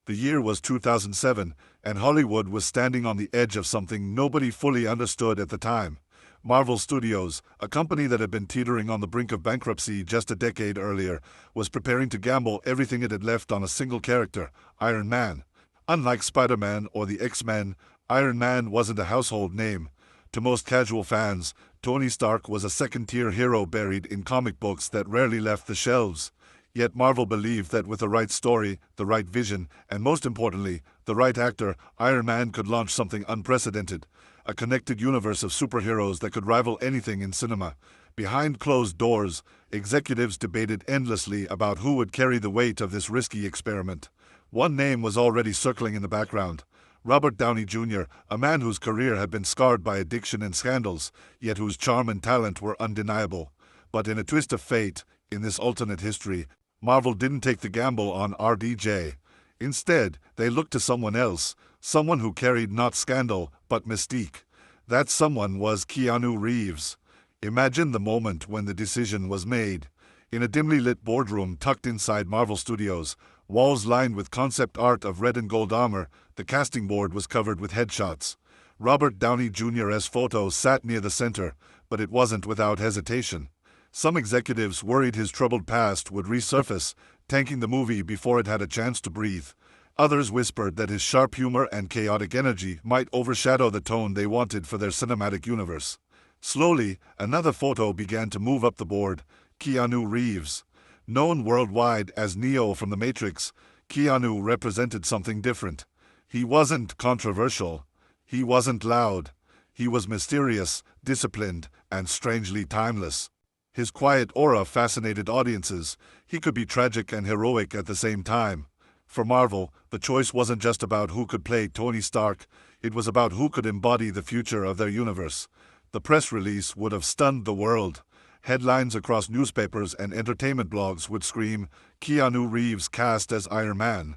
The year was 2007, and Hollywood was standing on the edge of something nobody fully understood at the time. Marvel Studios, a company that had been teetering on the brink of bankruptcy just a decade earlier, was preparing to gamble everything it had left on a single character, Iron Man. Unlike Spider-Man or the X-Men, Iron Man wasn't a household name. To most casual fans, Tony Stark was a second-tier hero buried in comic books that rarely left the shelves. Yet Marvel believed that with the right story, the right vision, and most importantly, the right actor, Iron Man could launch something unprecedented. A connected universe of superheroes that could rival anything in cinema. Behind closed doors, executives debated endlessly about who would carry the weight of this risky experiment. One name was already circling in the background. Robert Downey Jr., a man whose career had been scarred by addiction and scandals, yet whose charm and talent were undeniable. But in a twist of fate, in this alternate history, Marvel didn't take the gamble on RDJ. Instead, they looked to someone else, someone who carried not scandal, but mystique. That someone was Keanu Reeves. Imagine the moment when the decision was made. In a dimly lit boardroom tucked inside Marvel Studios, walls lined with concept art of red and gold armor, the casting board was covered with headshots. Robert Downey Jr.'s photo sat near the center, but it wasn't without hesitation. Some executives worried his troubled past would resurface, tanking the movie before it had a chance to breathe. Others whispered that his sharp humor and chaotic energy might overshadow the tone they wanted for their cinematic universe. Slowly, another photo began to move up the board. Keanu Reeves. Known worldwide as Neo from The Matrix, Keanu represented something different. He wasn't controversial. He wasn't loud. He was mysterious, disciplined, and strangely timeless. His quiet aura fascinated audiences. He could be tragic and heroic at the same time. For Marvel, the choice wasn't just about who could play Tony Stark, it was about who could embody the future of their universe. The press release would have stunned the world. Headlines across newspapers and entertainment blogs would scream, "Keanu Reeves cast as Iron Man."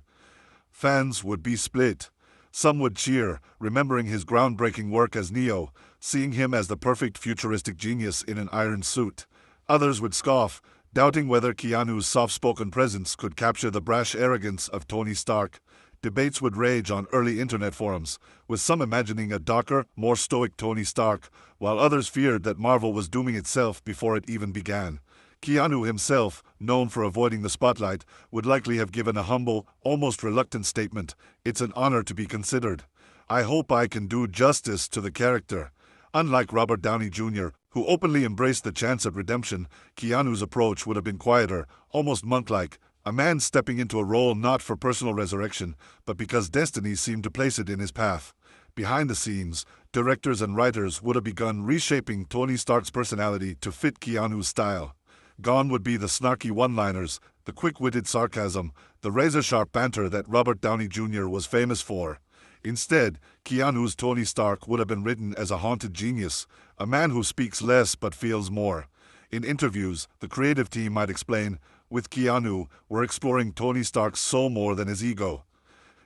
Fans would be split. Some would cheer, remembering his groundbreaking work as Neo, seeing him as the perfect futuristic genius in an iron suit. Others would scoff, doubting whether Keanu's soft-spoken presence could capture the brash arrogance of Tony Stark. Debates would rage on early internet forums, with some imagining a darker, more stoic Tony Stark, while others feared that Marvel was dooming itself before it even began. Keanu himself, known for avoiding the spotlight, would likely have given a humble, almost reluctant statement, "It's an honor to be considered. I hope I can do justice to the character." Unlike Robert Downey Jr., who openly embraced the chance at redemption, Keanu's approach would have been quieter, almost monk-like, a man stepping into a role not for personal resurrection, but because destiny seemed to place it in his path. Behind the scenes, directors and writers would have begun reshaping Tony Stark's personality to fit Keanu's style. Gone would be the snarky one-liners, the quick-witted sarcasm, the razor-sharp banter that Robert Downey Jr. was famous for. Instead, Keanu's Tony Stark would have been written as a haunted genius, a man who speaks less but feels more. In interviews, the creative team might explain, "With Keanu, we're exploring Tony Stark's soul more than his ego."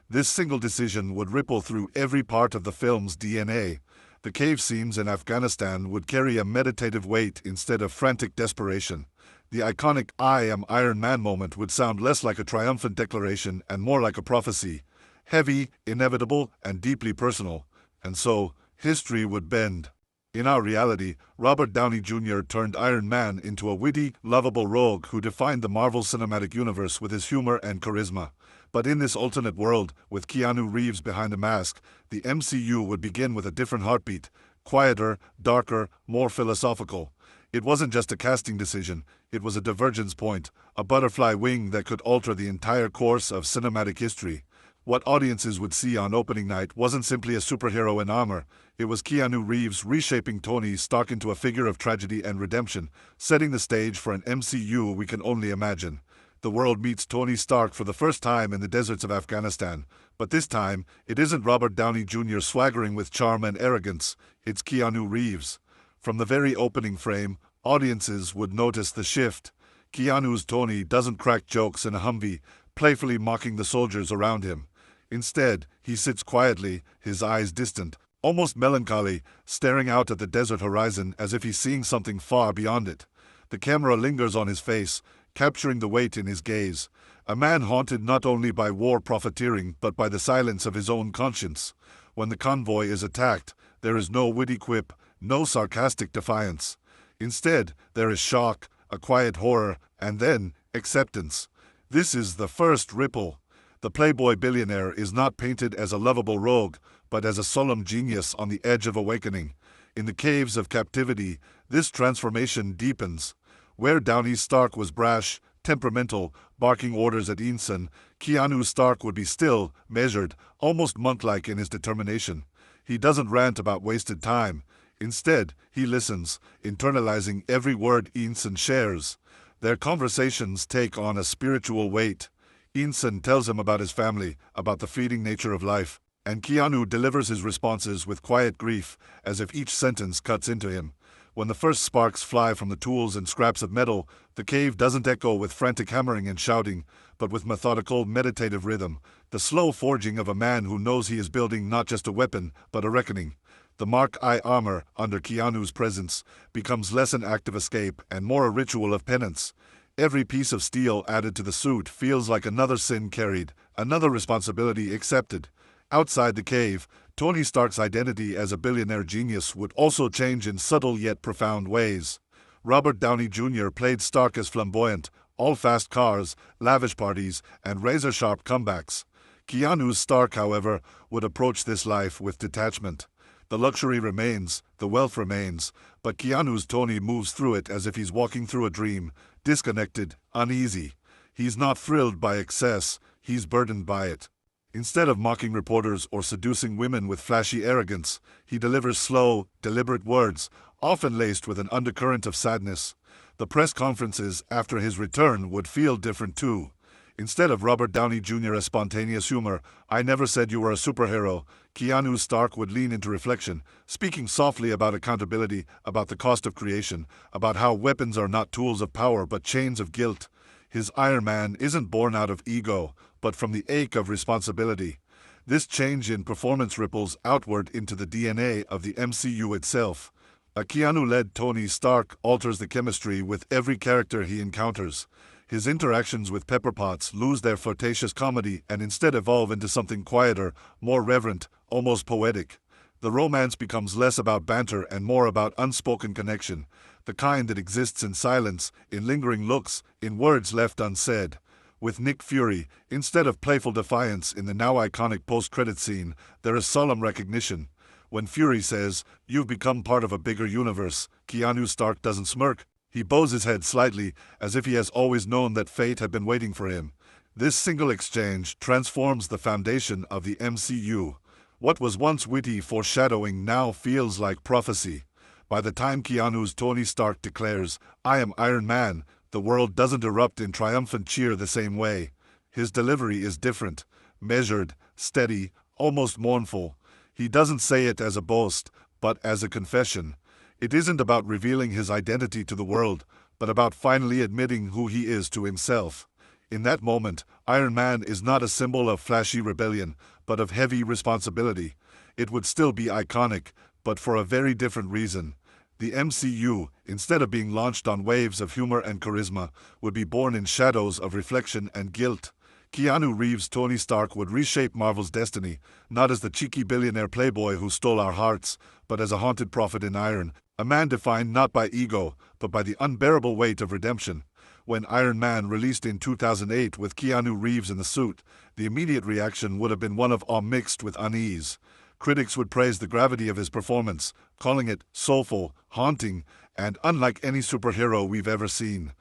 This single decision would ripple through every part of the film's DNA. The cave scenes in Afghanistan would carry a meditative weight instead of frantic desperation. The iconic "I am Iron Man" moment would sound less like a triumphant declaration and more like a prophecy. Heavy, inevitable, and deeply personal. And so, history would bend. In our reality, Robert Downey Jr. turned Iron Man into a witty, lovable rogue who defined the Marvel Cinematic Universe with his humor and charisma. But in this alternate world, with Keanu Reeves behind a mask, the MCU would begin with a different heartbeat, quieter, darker, more philosophical. It wasn't just a casting decision, it was a divergence point, a butterfly wing that could alter the entire course of cinematic history. What audiences would see on opening night wasn't simply a superhero in armor, it was Keanu Reeves reshaping Tony Stark into a figure of tragedy and redemption, setting the stage for an MCU we can only imagine. The world meets Tony Stark for the first time in the deserts of Afghanistan, but this time, it isn't Robert Downey Jr. swaggering with charm and arrogance, it's Keanu Reeves. From the very opening frame, audiences would notice the shift. Keanu's Tony doesn't crack jokes in a Humvee, playfully mocking the soldiers around him. Instead, he sits quietly, his eyes distant, almost melancholy, staring out at the desert horizon as if he's seeing something far beyond it. The camera lingers on his face, capturing the weight in his gaze. A man haunted not only by war profiteering but by the silence of his own conscience. When the convoy is attacked, there is no witty quip, no sarcastic defiance. Instead, there is shock, a quiet horror, and then acceptance. This is the first ripple. The playboy billionaire is not painted as a lovable rogue, but as a solemn genius on the edge of awakening. In the caves of captivity, this transformation deepens. Where Downey Stark was brash, temperamental, barking orders at Ensign, Keanu Stark would be still, measured, almost monk-like in his determination. He doesn't rant about wasted time. Instead, he listens, internalizing every word Ensign shares. Their conversations take on a spiritual weight. Ensign tells him about his family, about the fleeting nature of life, and Keanu delivers his responses with quiet grief, as if each sentence cuts into him. When the first sparks fly from the tools and scraps of metal, the cave doesn't echo with frantic hammering and shouting, but with methodical, meditative rhythm, the slow forging of a man who knows he is building not just a weapon, but a reckoning. The Mark I armor, under Keanu's presence, becomes less an act of escape and more a ritual of penance. Every piece of steel added to the suit feels like another sin carried, another responsibility accepted. Outside the cave, Tony Stark's identity as a billionaire genius would also change in subtle yet profound ways. Robert Downey Jr. played Stark as flamboyant, all fast cars, lavish parties, and razor-sharp comebacks. Keanu's Stark, however, would approach this life with detachment. The luxury remains, the wealth remains, but Keanu's Tony moves through it as if he's walking through a dream, disconnected, uneasy. He's not thrilled by excess, he's burdened by it. Instead of mocking reporters or seducing women with flashy arrogance, he delivers slow, deliberate words, often laced with an undercurrent of sadness. The press conferences after his return would feel different too. Instead of Robert Downey Jr.'s spontaneous humor, "I never said you were a superhero," Keanu Stark would lean into reflection, speaking softly about accountability, about the cost of creation, about how weapons are not tools of power but chains of guilt. His Iron Man isn't born out of ego, but from the ache of responsibility. This change in performance ripples outward into the DNA of the MCU itself. A Keanu-led Tony Stark alters the chemistry with every character he encounters. His interactions with Pepper Potts lose their flirtatious comedy and instead evolve into something quieter, more reverent, almost poetic. The romance becomes less about banter and more about unspoken connection, the kind that exists in silence, in lingering looks, in words left unsaid. With Nick Fury, instead of playful defiance in the now iconic post-credit scene, there is solemn recognition. When Fury says, "You've become part of a bigger universe," Keanu Stark doesn't smirk. He bows his head slightly, as if he has always known that fate had been waiting for him. This single exchange transforms the foundation of the MCU. What was once witty foreshadowing now feels like prophecy. By the time Keanu's Tony Stark declares, "I am Iron Man," the world doesn't erupt in triumphant cheer the same way. His delivery is different, measured, steady, almost mournful. He doesn't say it as a boast, but as a confession. It isn't about revealing his identity to the world, but about finally admitting who he is to himself. In that moment, Iron Man is not a symbol of flashy rebellion, but of heavy responsibility. It would still be iconic, but for a very different reason. The MCU, instead of being launched on waves of humor and charisma, would be born in shadows of reflection and guilt. Keanu Reeves' Tony Stark would reshape Marvel's destiny, not as the cheeky billionaire playboy who stole our hearts, but as a haunted prophet in iron, a man defined not by ego, but by the unbearable weight of redemption. When Iron Man released in 2008 with Keanu Reeves in the suit, the immediate reaction would have been one of awe mixed with unease. Critics would praise the gravity of his performance, calling it soulful, haunting, and unlike any superhero we've ever seen.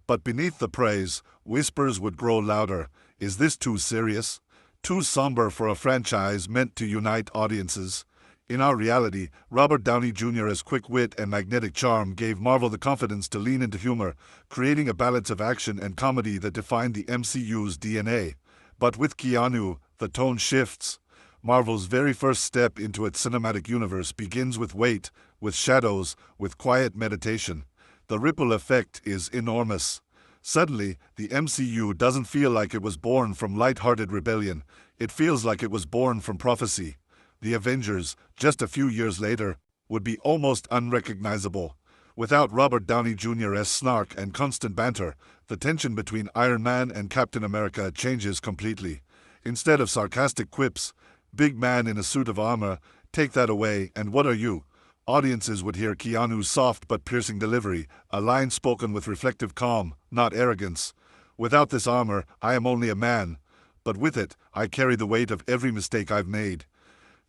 But beneath the praise, whispers would grow louder. Is this too serious? Too somber for a franchise meant to unite audiences? In our reality, Robert Downey Jr.'s quick wit and magnetic charm gave Marvel the confidence to lean into humor, creating a balance of action and comedy that defined the MCU's DNA. But with Keanu, the tone shifts. Marvel's very first step into its cinematic universe begins with weight, with shadows, with quiet meditation. The ripple effect is enormous. Suddenly, the MCU doesn't feel like it was born from light-hearted rebellion. It feels like it was born from prophecy. The Avengers, just a few years later, would be almost unrecognizable. Without Robert Downey Jr.'s snark and constant banter, the tension between Iron Man and Captain America changes completely. Instead of sarcastic quips, "Big man in a suit of armor, take that away, and what are you?" audiences would hear Keanu's soft but piercing delivery, a line spoken with reflective calm, not arrogance. "Without this armor, I am only a man, but with it, I carry the weight of every mistake I've made."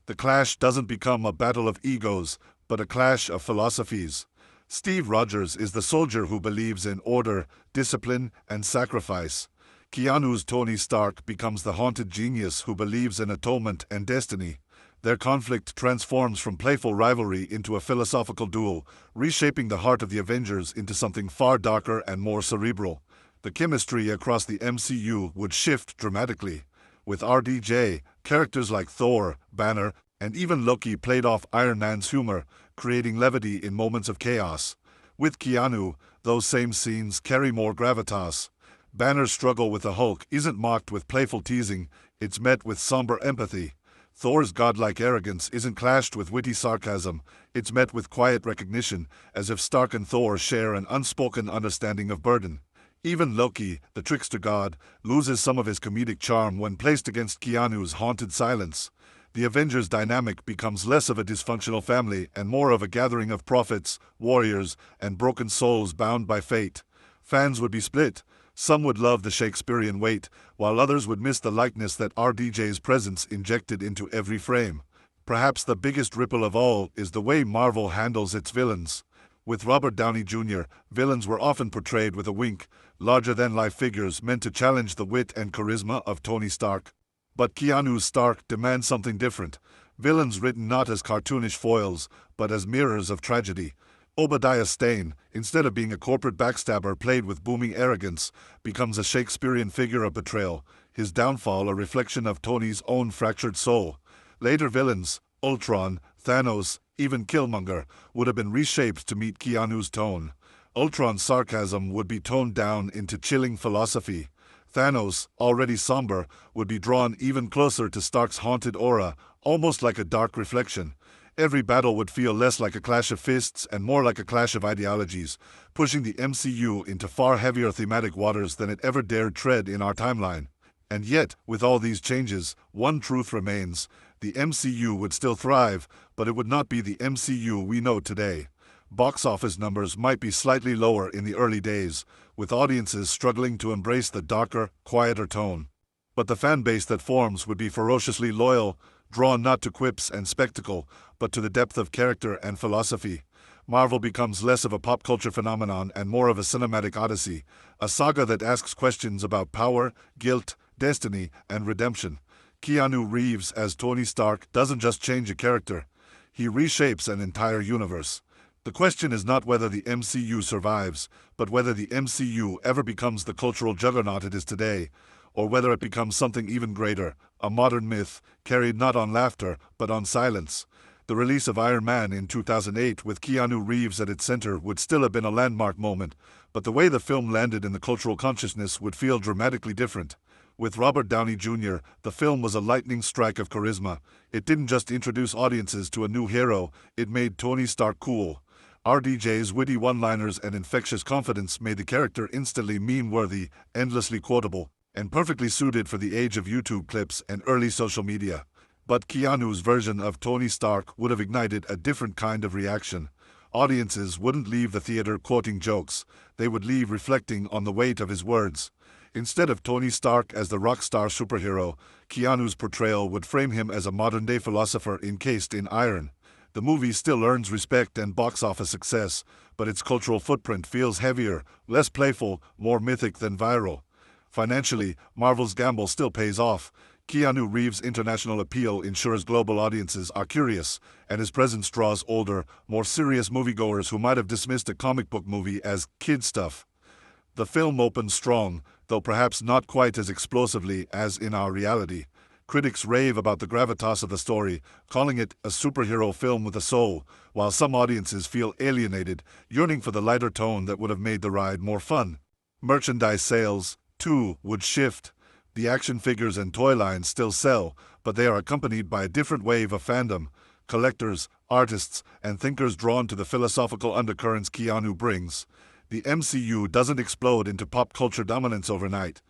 The clash doesn't become a battle of egos, but a clash of philosophies. Steve Rogers is the soldier who believes in order, discipline, and sacrifice. Keanu's Tony Stark becomes the haunted genius who believes in atonement and destiny. Their conflict transforms from playful rivalry into a philosophical duel, reshaping the heart of the Avengers into something far darker and more cerebral. The chemistry across the MCU would shift dramatically. With RDJ, characters like Thor, Banner, and even Loki played off Iron Man's humor, creating levity in moments of chaos. With Keanu, those same scenes carry more gravitas. Banner's struggle with the Hulk isn't mocked with playful teasing, it's met with somber empathy. Thor's godlike arrogance isn't clashed with witty sarcasm, it's met with quiet recognition, as if Stark and Thor share an unspoken understanding of burden. Even Loki, the trickster god, loses some of his comedic charm when placed against Keanu's haunted silence. The Avengers dynamic becomes less of a dysfunctional family and more of a gathering of prophets, warriors, and broken souls bound by fate. Fans would be split. Some would love the Shakespearean weight, while others would miss the likeness that RDJ's presence injected into every frame. Perhaps the biggest ripple of all is the way Marvel handles its villains. With Robert Downey Jr., villains were often portrayed with a wink, larger-than-life figures meant to challenge the wit and charisma of Tony Stark. But Keanu's Stark demands something different. Villains written not as cartoonish foils, but as mirrors of tragedy. Obadiah Stane, instead of being a corporate backstabber played with booming arrogance, becomes a Shakespearean figure of betrayal, his downfall a reflection of Tony's own fractured soul. Later villains, Ultron, Thanos, even Killmonger, would have been reshaped to meet Keanu's tone. Ultron's sarcasm would be toned down into chilling philosophy. Thanos, already somber, would be drawn even closer to Stark's haunted aura, almost like a dark reflection. Every battle would feel less like a clash of fists and more like a clash of ideologies, pushing the MCU into far heavier thematic waters than it ever dared tread in our timeline. And yet, with all these changes, one truth remains: the MCU would still thrive, but it would not be the MCU we know today. Box office numbers might be slightly lower in the early days, with audiences struggling to embrace the darker, quieter tone. But the fan base that forms would be ferociously loyal, drawn not to quips and spectacle, but to the depth of character and philosophy. Marvel becomes less of a pop culture phenomenon and more of a cinematic odyssey, a saga that asks questions about power, guilt, destiny, and redemption. Keanu Reeves as Tony Stark doesn't just change a character, he reshapes an entire universe. The question is not whether the MCU survives, but whether the MCU ever becomes the cultural juggernaut it is today, or whether it becomes something even greater, a modern myth, carried not on laughter, but on silence. The release of Iron Man in 2008 with Keanu Reeves at its center would still have been a landmark moment, but the way the film landed in the cultural consciousness would feel dramatically different. With Robert Downey Jr., the film was a lightning strike of charisma. It didn't just introduce audiences to a new hero, it made Tony Stark cool. RDJ's witty one-liners and infectious confidence made the character instantly meme-worthy, endlessly quotable, and perfectly suited for the age of YouTube clips and early social media. But Keanu's version of Tony Stark would have ignited a different kind of reaction. Audiences wouldn't leave the theater quoting jokes, they would leave reflecting on the weight of his words. Instead of Tony Stark as the rock star superhero, Keanu's portrayal would frame him as a modern-day philosopher encased in iron. The movie still earns respect and box office success, but its cultural footprint feels heavier, less playful, more mythic than viral. Financially, Marvel's gamble still pays off. Keanu Reeves' international appeal ensures global audiences are curious, and his presence draws older, more serious moviegoers who might have dismissed a comic book movie as kid stuff. The film opens strong, though perhaps not quite as explosively as in our reality. Critics rave about the gravitas of the story, calling it a superhero film with a soul, while some audiences feel alienated, yearning for the lighter tone that would have made the ride more fun. Merchandise sales, too, would shift. The action figures and toy lines still sell, but they are accompanied by a different wave of fandom. collectors, artists, and thinkers drawn to the philosophical undercurrents Keanu brings. The MCU doesn't explode into pop culture dominance overnight.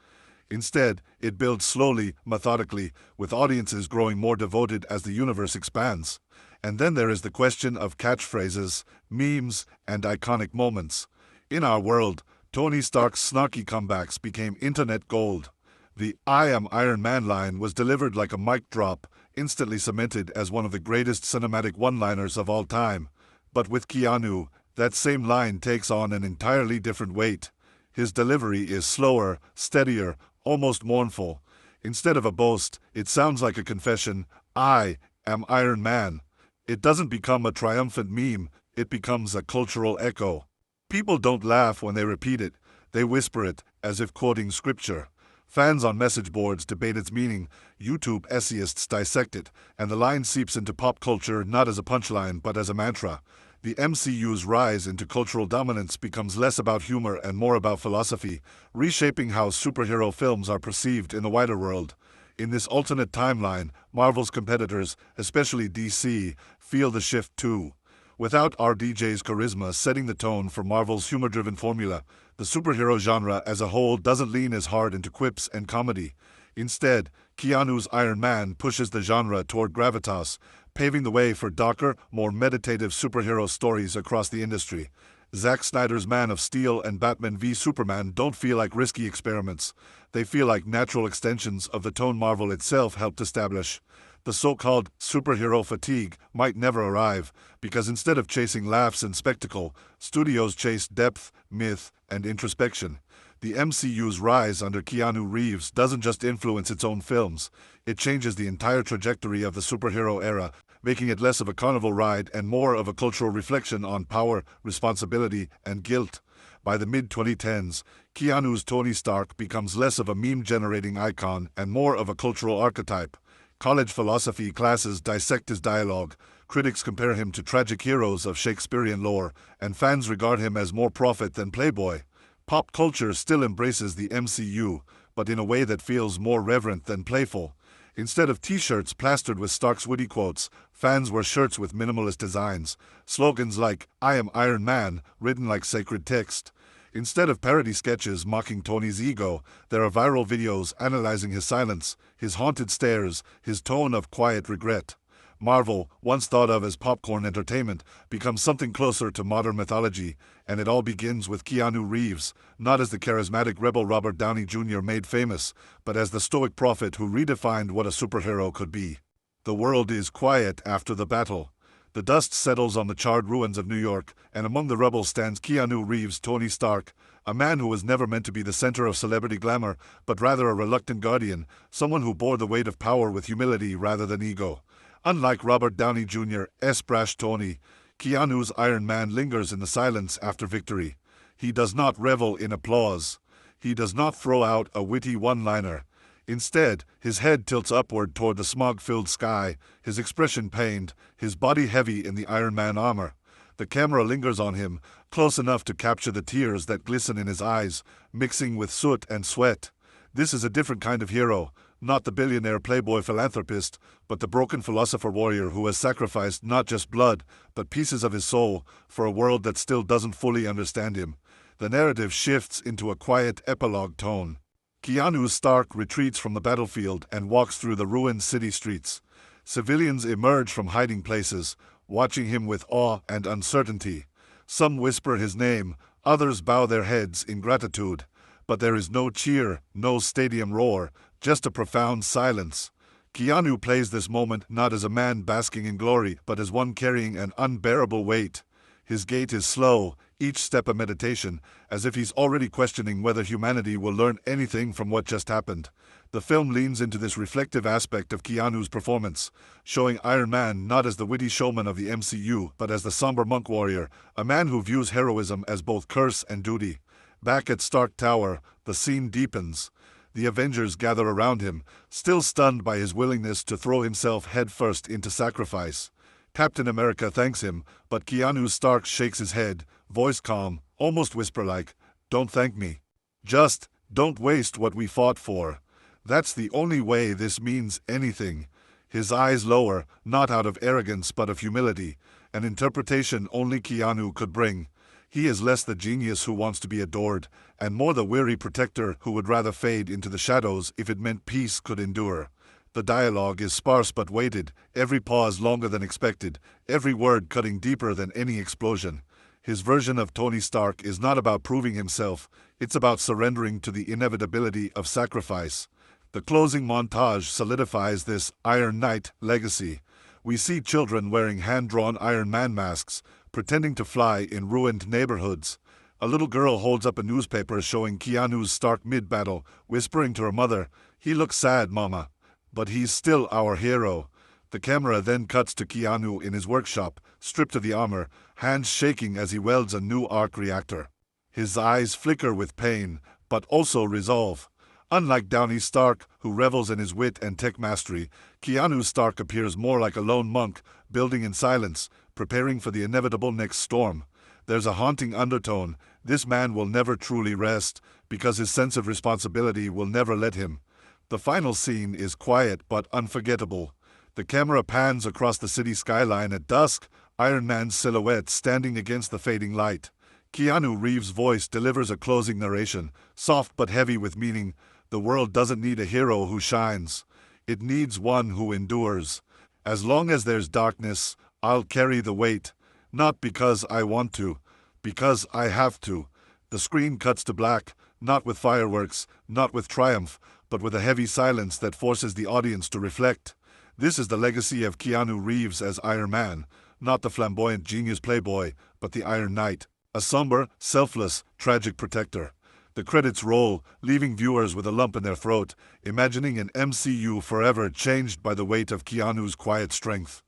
Instead, it builds slowly, methodically, with audiences growing more devoted as the universe expands. And then there is the question of catchphrases, memes, and iconic moments. In our world, Tony Stark's snarky comebacks became internet gold. The "I am Iron Man" line was delivered like a mic drop, instantly cemented as one of the greatest cinematic one-liners of all time. But with Keanu, that same line takes on an entirely different weight. His delivery is slower, steadier, almost mournful. Instead of a boast, it sounds like a confession, "I am Iron Man." It doesn't become a triumphant meme, it becomes a cultural echo. People don't laugh when they repeat it, they whisper it, as if quoting scripture. Fans on message boards debate its meaning, YouTube essayists dissect it, and the line seeps into pop culture not as a punchline but as a mantra. The MCU's rise into cultural dominance becomes less about humor and more about philosophy, reshaping how superhero films are perceived in the wider world. In this alternate timeline, Marvel's competitors, especially DC, feel the shift too. Without RDJ's charisma setting the tone for Marvel's humor-driven formula, the superhero genre as a whole doesn't lean as hard into quips and comedy. Instead, Keanu's Iron Man pushes the genre toward gravitas, paving the way for darker, more meditative superhero stories across the industry. Zack Snyder's Man of Steel and Batman v Superman don't feel like risky experiments. They feel like natural extensions of the tone Marvel itself helped establish. The so-called superhero fatigue might never arrive, because instead of chasing laughs and spectacle, studios chase depth, myth, and introspection. The MCU's rise under Keanu Reeves doesn't just influence its own films, it changes the entire trajectory of the superhero era, making it less of a carnival ride and more of a cultural reflection on power, responsibility, and guilt. By the mid-2010s, Keanu's Tony Stark becomes less of a meme-generating icon and more of a cultural archetype. College philosophy classes dissect his dialogue, critics compare him to tragic heroes of Shakespearean lore, and fans regard him as more prophet than playboy. Pop culture still embraces the MCU, but in a way that feels more reverent than playful. Instead of t-shirts plastered with Stark's witty quotes, fans wear shirts with minimalist designs, slogans like "I am Iron Man" written like sacred text. Instead of parody sketches mocking Tony's ego, there are viral videos analyzing his silence, his haunted stares, his tone of quiet regret. Marvel, once thought of as popcorn entertainment, becomes something closer to modern mythology, and it all begins with Keanu Reeves, not as the charismatic rebel Robert Downey Jr. made famous, but as the stoic prophet who redefined what a superhero could be. The world is quiet after the battle. The dust settles on the charred ruins of New York, and among the rubble stands Keanu Reeves' Tony Stark, a man who was never meant to be the center of celebrity glamour, but rather a reluctant guardian, someone who bore the weight of power with humility rather than ego. Unlike Robert Downey Jr.'s brash Tony, Keanu's Iron Man lingers in the silence after victory. He does not revel in applause. He does not throw out a witty one-liner. Instead, his head tilts upward toward the smog-filled sky, his expression pained, his body heavy in the Iron Man armor. The camera lingers on him, close enough to capture the tears that glisten in his eyes, mixing with soot and sweat. This is a different kind of hero, not the billionaire playboy philanthropist, but the broken philosopher warrior who has sacrificed not just blood, but pieces of his soul, for a world that still doesn't fully understand him. The narrative shifts into a quiet epilogue tone. Keanu Stark retreats from the battlefield and walks through the ruined city streets. Civilians emerge from hiding places, watching him with awe and uncertainty. Some whisper his name, others bow their heads in gratitude. But there is no cheer, no stadium roar, just a profound silence. Keanu plays this moment not as a man basking in glory, but as one carrying an unbearable weight. His gait is slow, each step a meditation, as if he's already questioning whether humanity will learn anything from what just happened. The film leans into this reflective aspect of Keanu's performance, showing Iron Man not as the witty showman of the MCU, but as the somber monk warrior, a man who views heroism as both curse and duty. Back at Stark Tower, the scene deepens. The Avengers gather around him, still stunned by his willingness to throw himself headfirst into sacrifice. Captain America thanks him, but Keanu Stark shakes his head, voice calm, almost whisper-like, "Don't thank me. Just, don't waste what we fought for." That's the only way this means anything. his eyes lower, not out of arrogance but of humility, an interpretation only Keanu could bring. He is less the genius who wants to be adored, and more the weary protector who would rather fade into the shadows if it meant peace could endure. The dialogue is sparse but weighted, every pause longer than expected, every word cutting deeper than any explosion. His version of Tony Stark is not about proving himself, it's about surrendering to the inevitability of sacrifice. The closing montage solidifies this Iron Knight legacy. We see children wearing hand-drawn Iron Man masks, pretending to fly in ruined neighborhoods. A little girl holds up a newspaper showing Keanu's Stark mid-battle, whispering to her mother, "He looks sad, Mama. But he's still our hero." The camera then cuts to Keanu in his workshop, stripped of the armor, hands shaking as he welds a new arc reactor. His eyes flicker with pain, but also resolve. Unlike Downey Stark, who revels in his wit and tech mastery, Keanu Stark appears more like a lone monk, building in silence, preparing for the inevitable next storm. There's a haunting undertone. This man will never truly rest, because his sense of responsibility will never let him. The final scene is quiet but unforgettable. The camera pans across the city skyline at dusk, Iron Man's silhouette standing against the fading light. Keanu Reeves' voice delivers a closing narration, soft but heavy with meaning. The world doesn't need a hero who shines. It needs one who endures. As long as there's darkness, I'll carry the weight. Not because I want to, because I have to. The screen cuts to black, not with fireworks, not with triumph, but with a heavy silence that forces the audience to reflect. This is the legacy of Keanu Reeves as Iron Man, not the flamboyant genius playboy, but the Iron Knight, a somber, selfless, tragic protector. The credits roll, leaving viewers with a lump in their throat, imagining an MCU forever changed by the weight of Keanu's quiet strength.